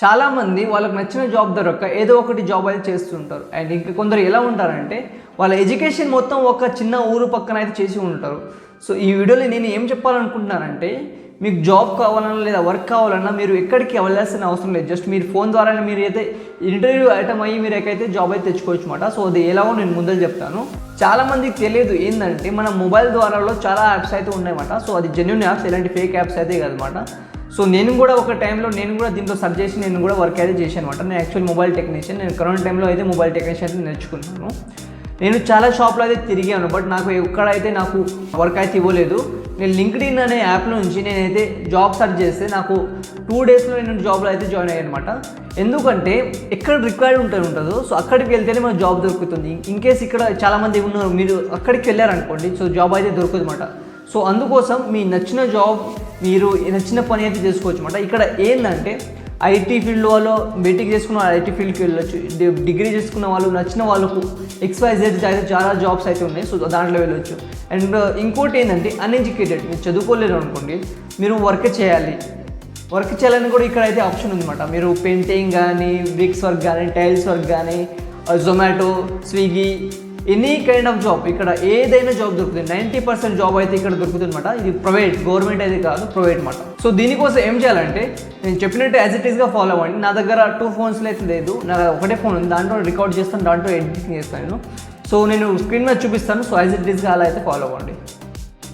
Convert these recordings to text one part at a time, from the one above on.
చాలామంది వాళ్ళకి నచ్చిన జాబ్ దొరక్క ఏదో ఒకటి జాబ్ అయితే చేస్తుంటారు. అండ్ ఇంకా కొందరు ఎలా ఉంటారంటే వాళ్ళ ఎడ్యుకేషన్ మొత్తం ఒక చిన్న ఊరు పక్కన అయితే చేసి ఉంటారు. సో ఈ వీడియోలో నేను ఏం చెప్పాలనుకుంటున్నానంటే, మీకు జాబ్ కావాలన్నా లేదా వర్క్ కావాలన్నా మీరు ఎక్కడికి వెళ్ళాల్సిన అవసరం లేదు. జస్ట్ మీరు ఫోన్ ద్వారానే మీరు అయితే ఇంటర్వ్యూ అటెండ్ అయ్యి మీరు ఎక్కడైతే జాబ్ అయితే తెచ్చుకోవచ్చు అనమాట. సో అది ఎలాగో నేను ముందర చెప్తాను. చాలామందికి తెలియదు ఏంటంటే మన మొబైల్ ద్వారాలో చాలా యాప్స్ అయితే ఉన్నాయన్నమాట. సో అది జెన్యూన్ యాప్స్, ఎలాంటి ఫేక్ యాప్స్ అయితే కాదన్నమాట. సో నేను కూడా ఒక టైంలో దీంట్లో సర్చ్ చేసి నేను కూడా వర్క్ అయితే చేశాను అనమాట. నేను యాక్చువల్ మొబైల్ టెక్నీషియన్. నేను కరోనా టైంలో అయితే మొబైల్ టెక్నీషియన్ అయితే నేర్చుకున్నాను. నేను చాలా షాప్లో అయితే తిరిగాను, బట్ నాకు ఎక్కడైతే నాకు వర్క్ అయితే ఇవ్వలేదు. నేను లింక్డ్ఇన్ అనే యాప్ నుంచి నేనైతే జాబ్ సర్చ్ చేస్తే నాకు 2 డేస్లో నేను జాబ్లో అయితే జాయిన్ అయ్యాను అనమాట. ఎందుకంటే ఎక్కడ రిక్వైర్డ్ ఉంటుందో సో అక్కడికి వెళ్తేనే మనకు జాబ్ దొరుకుతుంది. ఇన్కేస్ ఇక్కడ చాలామంది ఉన్నారు, మీరు అక్కడికి వెళ్ళారనుకోండి సో జాబ్ అయితే దొరకదు అనమాట. సో అందుకోసం మీ నచ్చిన జాబ్, మీరు నచ్చిన పని అయితే చేసుకోవచ్చు అనమాట. ఇక్కడ ఏంటంటే ఐటీ ఫీల్డ్ వాళ్ళు బీటెక్ చేసుకున్న వాళ్ళు ఐటీ ఫీల్డ్కి వెళ్ళొచ్చు, డిగ్రీ చేసుకున్న వాళ్ళు నచ్చిన వాళ్ళకు XYZ అయితే చాలా జాబ్స్ అయితే ఉన్నాయి. సో దాంట్లో వెళ్ళొచ్చు. అండ్ ఇంకోటి ఏంటంటే అన్ఎడ్యుకేటెడ్, మీరు చదువుకోలేరు అనుకోండి, మీరు వర్క్ చేయాలని కూడా ఇక్కడ అయితే ఆప్షన్ ఉందన్నమాట. మీరు పెయింటింగ్ కానీ, బ్రిక్స్ వర్క్ కానీ, టైల్స్ వర్క్ కానీ, Zomato, Swiggy, any kind of job, ఇక్కడ ఏదైనా జాబ్ దొరుకుతుంది. 90% జాబ్ అయితే ఇక్కడ దొరుకుతుంది అనమాట. ఇది ప్రైవేట్, గవర్నమెంట్ అయితే కాదు, ప్రైవేట్ అనమాట. సో దీనికోసం ఏం చేయాలంటే నేను చెప్పినట్టు యాజ్ ఇట్ ఈస్గా ఫాలో అవ్వండి. నా దగ్గర 2 ఫోన్స్లో అయితే లేదు, నా ఒకటే ఫోన్ ఉంది. దాంట్లో రికార్డ్ చేస్తాను, దాంట్లో ఎడిటింగ్ చేస్తాను. సో నేను స్క్రీన్ మీద చూపిస్తాను. సో యాజ్ ఇట్ ఈస్గా అలా అయితే ఫాలో అవ్వండి.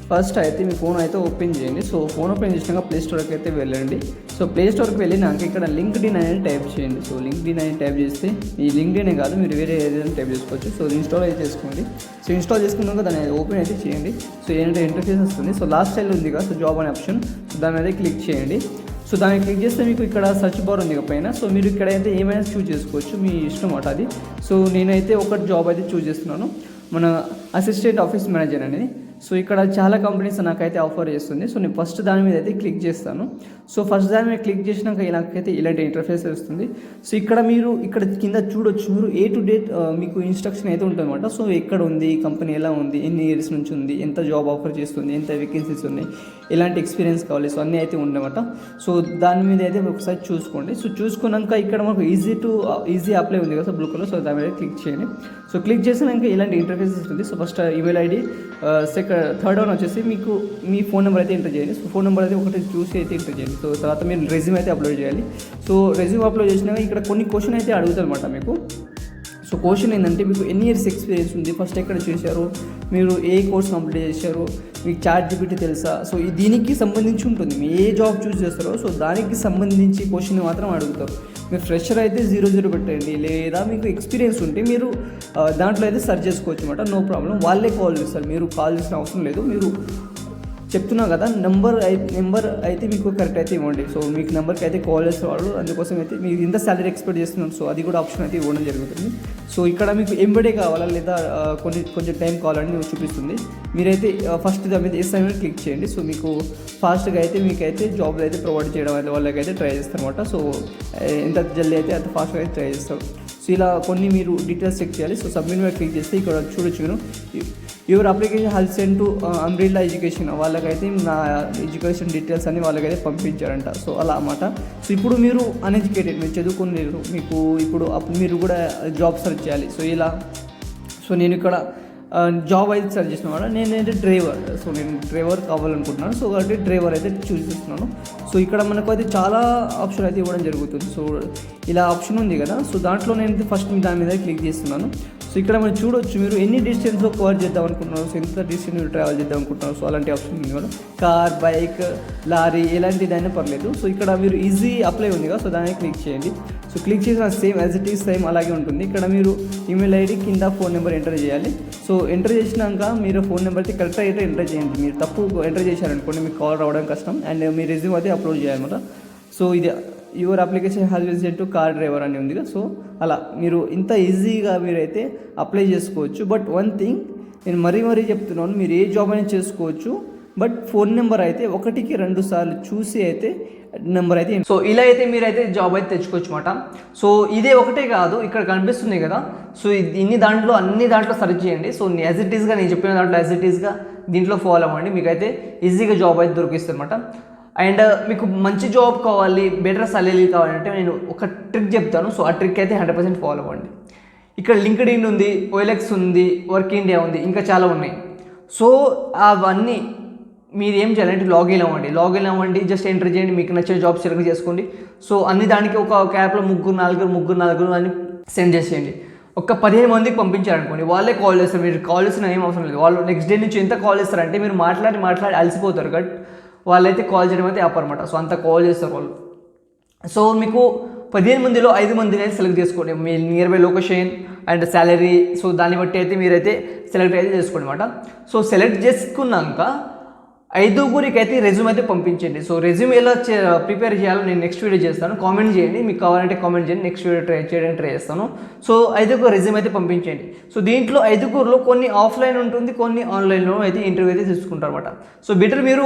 ఫస్ట్ అయితే మీ ఫోన్ అయితే ఓపెన్ చేయండి. సో ఫోన్ ఓపెన్ చేసినాక ప్లే స్టోర్కి అయితే వెళ్ళండి. సో ప్లే స్టోర్కి వెళ్ళినాక ఇక్కడ లింక్డ్ఇన్ అనేది టైప్ చేయండి. సో లింక్డ్ఇన్ అనేది టైప్ చేస్తే ఈ లింక్డ్ఇనే కాదు, మీరు వేరే ఏదైనా టైప్ చేసుకోవచ్చు. సో ఇన్స్టాల్ అయితే చేసుకోండి. సో ఇన్స్టాల్ చేసుకున్నాక దాన్ని ఓపెన్ అయితే చేయండి. సో ఏంటంటే ఇంటర్ఫేస్ వస్తుంది. సో లాస్ట్ స్టైల్ ఉంది కదా, సో జాబ్ అనే ఆప్షన్, సో దాని మీద క్లిక్ చేయండి. సో దాన్ని క్లిక్ చేస్తే మీకు ఇక్కడ సర్చ్ బార్ ఉంది పైన. సో మీరు ఇక్కడైతే ఏమైనా చూస్ చేసుకోవచ్చు, మీ ఇష్టం అన్నమాట అది. సో నేనైతే ఒక జాబ్ అయితే చూస్ చేస్తున్నాను, మన అసిస్టెంట్ ఆఫీస్ మేనేజర్ అనేది. సో ఇక్కడ చాలా కంపెనీస్ నాకైతే ఆఫర్ చేస్తుంది. సో నేను ఫస్ట్ దాని మీద అయితే క్లిక్ చేస్తాను. సో ఫస్ట్ దాని మీద క్లిక్ చేసినాక నాకైతే ఇలాంటి ఇంటర్ఫేస్ వస్తుంది. సో ఇక్కడ కింద చూడొచ్చు, మీరు A to Z మీకు ఇన్స్ట్రక్షన్ అయితే ఉంటుంది అనమాట. సో ఎక్కడ ఉంది, కంపెనీ ఎలా ఉంది, ఎన్ని ఇయర్స్ నుంచి ఉంది, ఎంత జాబ్ ఆఫర్ చేస్తుంది, ఎంత వేకెన్సీస్ ఉన్నాయి, ఎలాంటి ఎక్స్పీరియన్స్ కావాలి, సో అన్నీ అయితే ఉండమాట. సో దాని మీద అయితే ఒకసారి చూసుకోండి. సో చూసుకున్నాక ఇక్కడ మనకు ఈజీ అప్లై ఉంది కదా, సో బ్లూ కలర్. సో దాని మీద క్లిక్ చేయండి. సో క్లిక్ చేసినాక ఇలాంటి ఇంటర్ఫేస్ వస్తుంది. So first email ID, third one వచ్చేసి మీకు మీ ఫోన్ నెంబర్ అయితే ఎంటర్ చేయండి. సో ఫోన్ నెంబర్ అయితే ఒకటి చూసి అయితే ఎంటర్ చేయండి. సో తర్వాత మీరు రెజ్యూమ్ అయితే అప్లోడ్ చేయాలి. సో రెజ్యూమ్ అప్లోడ్ చేసినాక ఇక్కడ కొన్ని క్వశ్చన్ అయితే అడుగుతుంది అనమాట మీకు. సో క్వశ్చన్ ఏంటంటే మీకు ఎన్ని ఇయర్స్ ఎక్స్పీరియన్స్ ఉంది, ఫస్ట్ ఎక్కడ చేశారు, మీరు ఏ కోర్స్ కంప్లీట్ చేశారు, మీకు ChatGPT తెలుసా. సో దీనికి సంబంధించి ఉంటుంది, మీరు ఏ జాబ్ చూస్ చేస్తారో సో దానికి సంబంధించి క్వశ్చన్ మాత్రం అడుగుతారు. మీరు ఫ్రెషర్ అయితే 0 పెట్టండి, లేదా మీకు ఎక్స్పీరియన్స్ ఉంటే మీరు దాంట్లో అయితే సెర్చ్ చేసుకోవచ్చు అనమాట. నో ప్రాబ్లం, వాళ్ళే కాల్ చేస్తారు, మీరు కాల్ చేసిన అవసరం లేదు. మీరు చెప్తున్నా కదా, నెంబర్ అయితే మీకు కరెక్ట్ అయితే ఇవ్వండి. సో మీకు నెంబర్కి అయితే కాల్ చేసేవాళ్ళు, అందుకోసం అయితే మీరు ఎంత సాలరీ ఎక్స్పెక్ట్ చేస్తున్నారు సో అది కూడా ఆప్షన్ అయితే ఇవ్వడం జరుగుతుంది. సో ఇక్కడ మీకు ఎంబడే కావాలా లేదా కొంచెం టైం కావాలని చూపిస్తుంది. మీరైతే ఫస్ట్ దాని మీద ఎస్ అనేది క్లిక్ చేయండి. సో మీకు ఫాస్ట్గా అయితే మీకైతే జాబ్లు అయితే ప్రొవైడ్ చేయడం అయితే వాళ్ళకైతే ట్రై చేస్తారు అనమాట. సో ఎంత జల్దీ అయితే అంత ఫాస్ట్గా అయితే ట్రై చేస్తారు. సో ఇలా కొన్ని మీరు డీటెయిల్స్ చెక్ చేయాలి. సో సబ్మిట్ మీద క్లిక్ చేస్తే ఇక్కడ చూడొచ్చు మీరు your application health send to umbrella education, వాళ్ళకైతే నా ఎడ్యుకేషన్ డీటెయిల్స్ అన్ని వాళ్ళకైతే పంపించారంట. సో అలా అన్నమాట. సో ఇప్పుడు మీరు అన్ఎడ్యుకేటెడ్, మీరు చదువుకోలేరు, మీకు ఇప్పుడు మీరు కూడా జాబ్ సెర్చ్ చేయాలి. సో ఇలా నేను ఇక్కడ జాబ్ అయితే సెర్చ్ చేసిన నేనైతే డ్రైవర్. సో నేను డ్రైవర్ కావాలనుకుంటున్నాను. సో కాబట్టి డ్రైవర్ అయితే చూస్ చేస్తున్నాను. సో ఇక్కడ మనకు అయితే చాలా ఆప్షన్ అయితే ఇవ్వడం జరుగుతుంది. సో ఇలా ఆప్షన్ ఉంది కదా, సో దాంట్లో నేను ఫస్ట్ దాని మీద క్లిక్ చేస్తున్నాను. సో ఇక్కడ మనం చూడొచ్చు, మీరు ఎన్ని డిస్టెన్స్లో కవర్ చేద్దాం అనుకుంటున్నారు, సో ఎంత డిస్టెన్స్ మీరు ట్రావెల్ చేద్దాం అనుకుంటున్నారు. సో అలాంటి ఆప్షన్ ఉంది కదా, కార్, బైక్, లారీ ఎలాంటిదైనా పర్లేదు. సో ఇక్కడ మీరు ఈజీ అప్లై ఉంది కదా, సో దాన్ని క్లిక్ చేయండి. సో క్లిక్ చేసిన same as it is same అలాగే ఉంటుంది. ఇక్కడ మీరు ఈమెయిల్ ఐడి కింద ఫోన్ నెంబర్ ఎంటర్ చేయాలి. సో ఎంటర్ చేసినాక మీరు ఫోన్ నెంబర్కి కరెక్ట్ అయితే ఎంటర్ చేయండి. మీరు తప్పు ఎంటర్ చేశారనుకోండి మీకు కాల్ రావడం కష్టం. అండ్ మీ రెజ్యూమ్ అయితే అప్లోడ్ చేయాలన్నమాట. సో ఇది your application has been send to car driver అని ఉంది కదా. సో అలా మీరు ఇంత ఈజీగా మీరైతే అప్లై చేసుకోవచ్చు. బట్ వన్ థింగ్ నేను మరీ చెప్తున్నాను, మీరు ఏ జాబ్ అయినా చేసుకోవచ్చు, బట్ ఫోన్ నెంబర్ అయితే 1కి 2 సార్లు చూసి అయితే నెంబర్ అయితే. సో ఇలా అయితే మీరైతే జాబ్ అయితే తెచ్చుకోవచ్చు అనమాట. సో ఇదే ఒకటే కాదు, ఇక్కడ కనిపిస్తుంది కదా, సో అన్ని దాంట్లో సెర్చ్ చేయండి. సో యాజ్ ఇట్ ఈస్గా నేను చెప్పిన దాంట్లో యాజ్ ఇట్ ఈస్గా దీంట్లో ఫాలో అవ్వండి, మీకైతే ఈజీగా జాబ్ అయితే దొరికిస్తుంది అనమాట. అండ్ మీకు మంచి జాబ్ కావాలి, బెటర్ సాలరీ కావాలంటే నేను ఒక ట్రిక్ చెప్తాను. సో ఆ ట్రిక్ అయితే 100% ఫాలో అవ్వండి. ఇక్కడ లింక్డ్ఇన్ ఉంది, OLX ఉంది, వర్క్ ఇండియా ఉంది, ఇంకా చాలా ఉన్నాయి. సో అవన్నీ మీరు ఏం చేయాలంటే లాగిన్ అవ్వండి, జస్ట్ ఎంటర్ చేయండి, మీకు నచ్చిన జాబ్ సెలెక్ట్ చేసుకోండి. సో అన్ని దానికి ఒక యాప్లో ముగ్గురు నలుగురు అని సెండ్ చేసేయండి. ఒక 15 మందికి పంపించారనుకోండి, వాళ్ళే కాల్ చేస్తారు. మీరు కాల్ చేసిన ఏం అవసరం లేదు. వాళ్ళు నెక్స్ట్ డే నుంచి ఎంత కాల్ చేస్తారంటే మీరు మాట్లాడి అలసిపోతారు. బట్ వాళ్ళైతే కాల్ చేయడం అయితే ఆపరమాట. సో అంత కాల్ చేస్తారు వాళ్ళు. సో మీకు 15 మందిలో 5 మందిని అయితే సెలెక్ట్ చేసుకోండి, మీ nearby location and salary. So దాన్ని బట్టి అయితే మీరైతే సెలెక్ట్ అయితే చేసుకోండి అనమాట. సో సెలెక్ట్ చేసుకున్నాక 5గురికి అయితే రెజ్యూమ్ అయితే పంపించండి. సో రెజ్యూమ్ ఎలా ప్రిపేర్ చేయాలో నేను నెక్స్ట్ వీడియో చేస్తాను. కామెంట్ చేయండి, మీకు కావాలంటే కామెంట్ చేయండి, నెక్స్ట్ వీడియో ట్రై చేస్తాను. సో 5కు రెజ్యూమ్ అయితే పంపించండి. సో దీంట్లో 5గురిలో కొన్ని ఆఫ్లైన్ ఉంటుంది, కొన్ని ఆన్లైన్లో అయితే ఇంటర్వ్యూ అయితే తీసుకుంటారు అనమాట. సో బెటర్ మీరు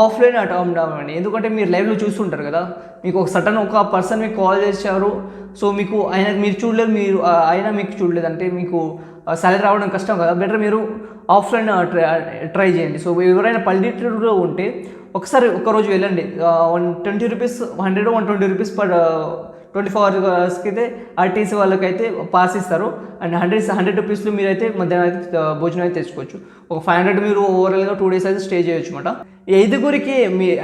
ఆఫ్లైన్ అటెంప్ట్ అవ్వండి, ఎందుకంటే మీరు లైవ్లో చూస్తుంటారు కదా. మీకు ఒక పర్సన్ మీకు కాల్ చేశారు, సో మీకు మీరు చూడలేదు, ఆయన మీకు చూడలేదు అంటే మీకు సాలరీ రావడం కష్టం కదా. బెటర్ మీరు ఆఫ్లైన్ ట్రై చేయండి. సో ఎవరైనా పల్లెటూరులో ఉంటే ఒకరోజు వెళ్ళండి. 120 రూపీస్, 120 రూపీస్ పర్ 24 అవర్స్కి అయితే ఆర్టీసీ వాళ్ళకైతే పాస్ ఇస్తారు. అండ్ 100 రూపీస్లో మీరైతే మధ్యాహ్నం అయితే భోజనం అయితే తెచ్చుకోవచ్చు. ఒక 500 మీరు ఓవరాల్గా 2 days అయితే స్టే చేయొచ్చు అనమాట. ఈ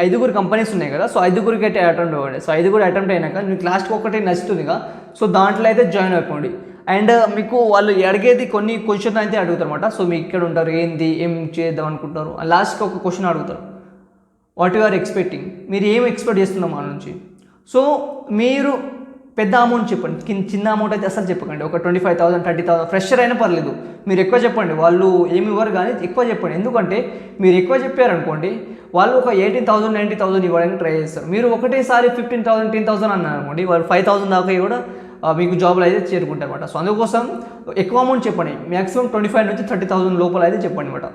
5గురు కంపెనీస్ ఉన్నాయి కదా. సో 5గురికి అయితే అటెంప్ట్ అవ్వండి. సో 5 అటెంప్ట్ అయినాక మీకు లాస్ట్కి ఒకటి నచ్చుతుందిగా, సో దాంట్లో అయితే జాయిన్ అయిపోండి. అండ్ మీకు వాళ్ళు అడిగేది కొన్ని క్వశ్చన్ అయితే అడుగుతారు అనమాట. సో మీకు ఇక్కడ ఉంటారు, ఏం చేద్దాం అనుకుంటారు, లాస్ట్కి ఒక క్వశ్చన్ అడుగుతారు, వాట్ యు ఆర్ ఎక్స్పెక్టింగ్, మీరు ఏం ఎక్స్పెక్ట్ చేస్తున్నాం మన నుంచి. సో మీరు పెద్ద అమౌంట్ చెప్పండి, చిన్న అమౌంట్ అయితే అసలు చెప్పకండి. ఒక 25,000 30,000 ఫ్రెషర్ అయినా పర్లేదు, మీరు ఎక్కువ చెప్పండి. వాళ్ళు ఏమి ఇవ్వరు కానీ ఎక్కువ చెప్పండి. ఎందుకంటే మీరు ఎక్కువ చెప్పారనుకోండి, వాళ్ళు ఒక 18,000 19,000 ఇవ్వడానికి ట్రై చేస్తారు. మీరు ఒకటేసారి 15,000 10,000 అన్నారు అనుకోండి, వాళ్ళు 5,000 దాకా కూడా మీకు జాబ్లో అయితే చేరుకుంటారు అనమాట. సో అందుకోసం ఎక్కువ అమౌంట్ చెప్పండి, మ్యాక్సిమం 25,000 నుంచి 30,000 లోపల అయితే చెప్పండి అనమాట.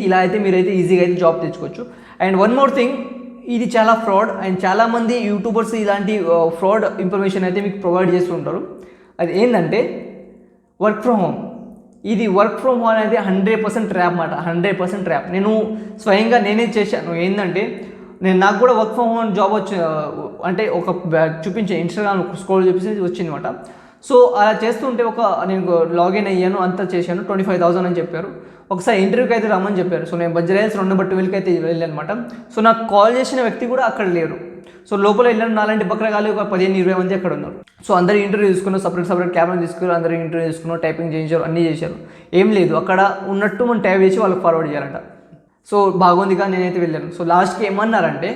ఇలా అయితే మీరైతే ఈజీగా అయితే జాబ్ తెచ్చుకోవచ్చు. అండ్ వన్ మోర్ థింగ్, ఇది చాలా ఫ్రాడ్. అండ్ చాలామంది యూట్యూబర్స్ ఇలాంటి ఫ్రాడ్ ఇన్ఫర్మేషన్ అయితే మీకు ప్రొవైడ్ చేస్తుంటారు. అది ఏంటంటే వర్క్ ఫ్రమ్ హోమ్. ఇది వర్క్ ఫ్రమ్ హోమ్ అనేది 100% ట్రాప్ అన్నమాట, 100% ట్రాప్. నేను స్వయంగా నేనే చేశాను. ఏంటంటే నాకు కూడా వర్క్ ఫ్రమ్ హోమ్ జాబ్ అంటే ఒక చూపించే ఇన్స్టాగ్రామ్ స్క్రోల్ చూపించి వచ్చింది అనమాట. సో అలా చేస్తుంటే నేను లాగిన్ అయ్యాను, అంతా చేశాను. 25,000 అని చెప్పారు. ఒకసారి ఇంటర్వ్యూకి అయితే రమ్మని చెప్పారు. సో నేను బజ్జరైల్స్ 2/12కి అయితే వెళ్ళాను అనమాట. సో నాకు కాల్ చేసిన వ్యక్తి కూడా అక్కడ లేరు. సో లోపల వెళ్ళాను, నాలాంటి బక్రగాలి ఒక 15-20 మంది అక్కడ ఉన్నారు. సో అందరూ ఇంటర్వ్యూ తీసుకున్నారు, సపరేట్ క్యామెరా తీసుకున్నారు, అందరూ ఇంటర్వ్యూ తీసుకున్నారు, టైపింగ్ చేయించారు, అన్నీ చేశారు. ఏం లేదు, అక్కడ ఉన్నట్టు మనం టైప్ చేసి వాళ్ళకి ఫార్వర్డ్ చేయాలంట. సో బాగుందిగా నేనైతే వెళ్ళాను. సో లాస్ట్కి ఏమన్నారంటే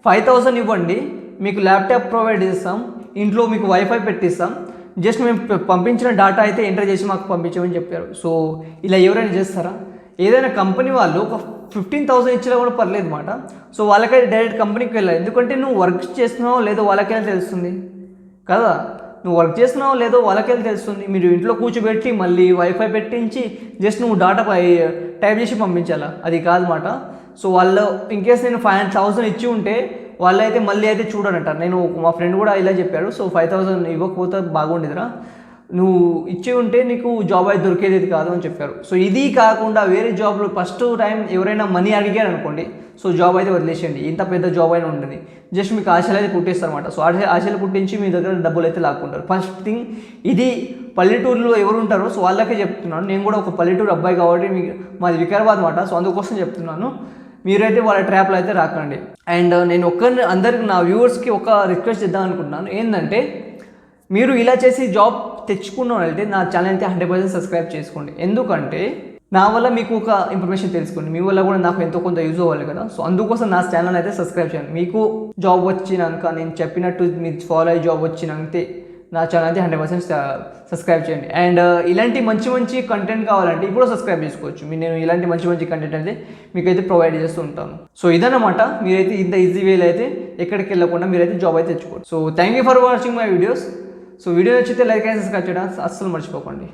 5,000 ఇవ్వండి, మీకు ల్యాప్టాప్ ప్రొవైడ్ చేస్తాం, ఇంట్లో మీకు వైఫై పెట్టిస్తాం, జస్ట్ మేము పంపించిన డేటా అయితే ఎంటర్ చేసి మాకు పంపించమని చెప్పారు. సో ఇలా ఎవరైనా చేస్తారా? ఏదైనా కంపెనీ వాళ్ళు ఒక 15,000 ఇచ్చినా కూడా పర్లేదు అన్నమాట. సో వాళ్ళకైతే డైరెక్ట్ కంపెనీకి వెళ్ళాలి, ఎందుకంటే నువ్వు వర్క్ చేస్తున్నావో లేదో వాళ్ళకే తెలుస్తుంది కదా. నువ్వు వర్క్ చేస్తున్నావో లేదో వాళ్ళకే తెలుస్తుంది. మీరు ఇంట్లో కూర్చోబెట్టి మళ్ళీ వైఫై పెట్టించి జస్ట్ నువ్వు డేటా టైప్ చేసి పంపించాలా? అది కాదన్నమాట. సో వాళ్ళు ఇన్కేస్ నేను 5,000 ఇచ్చి ఉంటే వాళ్ళైతే మళ్ళీ అయితే చూడనంటారు. నేను మా ఫ్రెండ్ కూడా ఇలా చెప్పాడు. సో 5,000 ఇవ్వకపోతే బాగుండేదిరా, నువ్వు ఇచ్చి ఉంటే నీకు జాబ్ అయితే దొరికేది కాదు అని చెప్పారు. సో ఇది కాకుండా వేరే జాబ్లు ఫస్ట్ టైం ఎవరైనా మనీ అడిగారు అనుకోండి, సో జాబ్ అయితే వదిలేసేయండి. ఇంత పెద్ద జాబ్ అయినా ఉంటుంది, జస్ట్ మీకు ఆశలు అయితే పుట్టిస్తారు అనమాట. సో ఆశలు పుట్టించి మీ దగ్గర డబ్బులు అయితే లాక్కుంటారు. ఫస్ట్ థింగ్ ఇది పల్లెటూరులో ఎవరు ఉంటారో సో వాళ్ళకే చెప్తున్నాను. నేను కూడా ఒక పల్లెటూరు అబ్బాయి కాబట్టి మాది వికారాబాద్ అనమాట. సో అందుకోసం చెప్తున్నాను, మీరైతే వాళ్ళ ట్రాప్లో అయితే రాకండి. అండ్ నేను అందరికి నా వ్యూవర్స్కి ఒక రిక్వెస్ట్ చేద్దాం అనుకుంటున్నాను. ఏంటంటే మీరు ఇలా చేసి జాబ్ తెచ్చుకున్న వాళ్ళైతే నా ఛానల్ అయితే 100% సబ్స్క్రైబ్ చేసుకోండి. ఎందుకంటే నా వల్ల మీకు ఒక ఇన్ఫర్మేషన్ తెలుసుకోండి, మీ వల్ల కూడా నాకు ఎంతో కొంత యూజ్ అవ్వాలి కదా. సో అందుకోసం నా ఛానల్ అయితే సబ్స్క్రైబ్ చేయండి. మీకు జాబ్ వచ్చినాక నేను చెప్పినట్టు మీరు ఫాలో అయ్యి జాబ్ వచ్చినాకే నా ఛానల్ అయితే 100% సబ్స్క్రైబ్ చేయండి. అండ్ ఇలాంటి మంచి కంటెంట్ కావాలంటే ఇప్పుడు సబ్స్క్రైబ్ చేసుకోవచ్చు. నేను ఇలాంటి మంచి కంటెంట్ అయితే మీకైతే ప్రొవైడ్ చేస్తూ ఉంటాను. సో ఇదన్నమాట, మీరైతే ఇంత ఈజీ వేలో అయితే ఎక్కడికి వెళ్ళకుండా మీరైతే జాబ్ అయితే తెచ్చుకోవచ్చు. So thank you for watching my videos. So video నచ్చితే లైక్ అండ్ సబ్స్క్రైబ్ చేయడం అస్సలు మర్చిపోకండి.